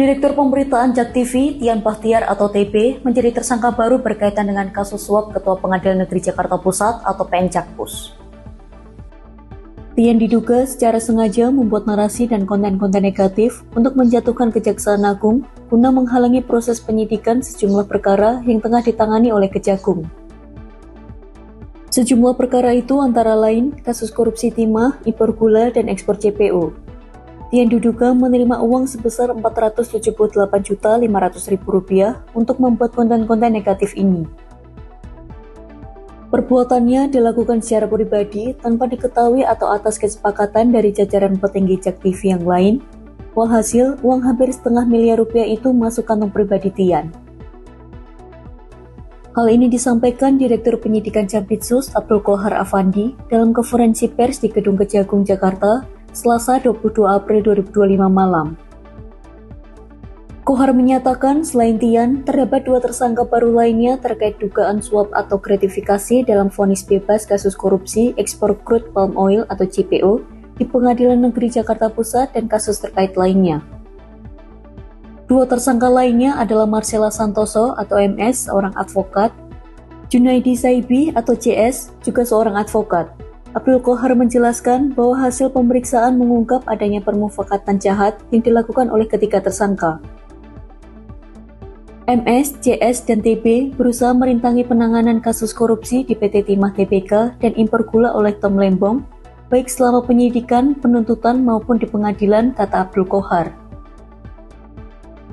Direktur Pemberitaan JAK TV, Tian Bahtiar atau TB, menjadi tersangka baru berkaitan dengan kasus suap Ketua Pengadilan Negeri Jakarta Pusat atau PN Jakpus. Tian diduga secara sengaja membuat narasi dan konten-konten negatif untuk menjatuhkan Kejaksaan Agung guna menghalangi proses penyidikan sejumlah perkara yang tengah ditangani oleh Kejagung. Sejumlah perkara itu antara lain kasus korupsi timah, impor gula, dan ekspor CPO. Tian diduga menerima uang sebesar Rp478.500.000 untuk membuat konten-konten negatif ini. Perbuatannya dilakukan secara pribadi tanpa diketahui atau atas kesepakatan dari jajaran petinggi JAK TV yang lain. Walhasil, uang hampir setengah miliar rupiah itu masuk kantong pribadi Tian. Hal ini disampaikan Direktur Penyidikan Jampitsus Abdul Qohar Afandi dalam konferensi pers di Gedung Kejagung, Jakarta, Selasa 22 April 2025 malam. Qohar menyatakan selain Tian, terdapat dua tersangka baru lainnya terkait dugaan suap atau gratifikasi dalam vonis bebas kasus korupsi ekspor crude palm oil atau CPO di Pengadilan Negeri Jakarta Pusat dan kasus terkait lainnya. Dua tersangka lainnya adalah Marcella Santoso atau MS, seorang advokat, Junaidi Saibi atau CS, juga seorang advokat. Abdul Qohar menjelaskan bahwa hasil pemeriksaan mengungkap adanya permufakatan jahat yang dilakukan oleh ketiga tersangka. MS, CS, dan TB berusaha merintangi penanganan kasus korupsi di PT Timah Tbk dan impor gula oleh Tom Lembong, baik selama penyidikan, penuntutan, maupun di pengadilan, kata Abdul Qohar.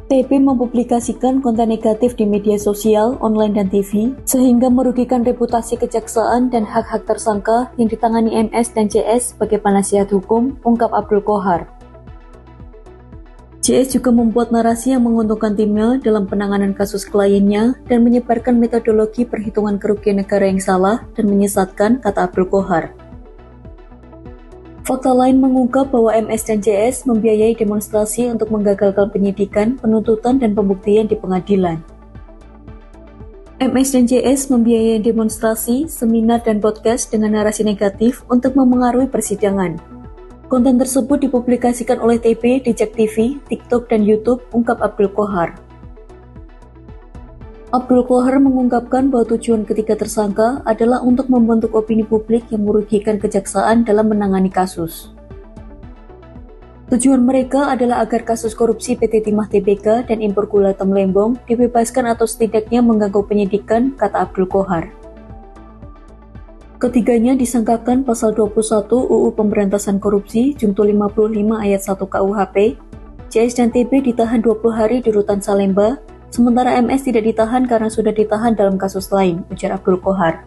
TB mempublikasikan konten negatif di media sosial, online, dan TV, sehingga merugikan reputasi kejaksaan dan hak-hak tersangka yang ditangani MS dan CS sebagai penasihat hukum, ungkap Abdul Qohar. CS juga membuat narasi yang menguntungkan timnya dalam penanganan kasus kliennya dan menyebarkan metodologi perhitungan kerugian negara yang salah dan menyesatkan, kata Abdul Qohar. Fakta lain mengungkap bahwa MS dan CS membiayai demonstrasi untuk menggagalkan penyidikan, penuntutan, dan pembuktian di pengadilan. MS dan CS membiayai demonstrasi, seminar, dan podcast dengan narasi negatif untuk memengaruhi persidangan. Konten tersebut dipublikasikan oleh TB di JAK TV, TikTok, dan YouTube, ungkap Abdul Qohar. Abdul Qohar mengungkapkan bahwa tujuan ketiga tersangka adalah untuk membentuk opini publik yang merugikan kejaksaan dalam menangani kasus. Tujuan mereka adalah agar kasus korupsi PT Timah Tbk dan impor gula Tom Lembong dibebaskan atau setidaknya mengganggu penyidikan, kata Abdul Qohar. Ketiganya disangkakan pasal 21 UU Pemberantasan Korupsi Junto 55 ayat 1 KUHP. CS dan TB ditahan 20 hari di Rutan Salemba, sementara MS tidak ditahan karena sudah ditahan dalam kasus lain, ujar Abdul Qohar.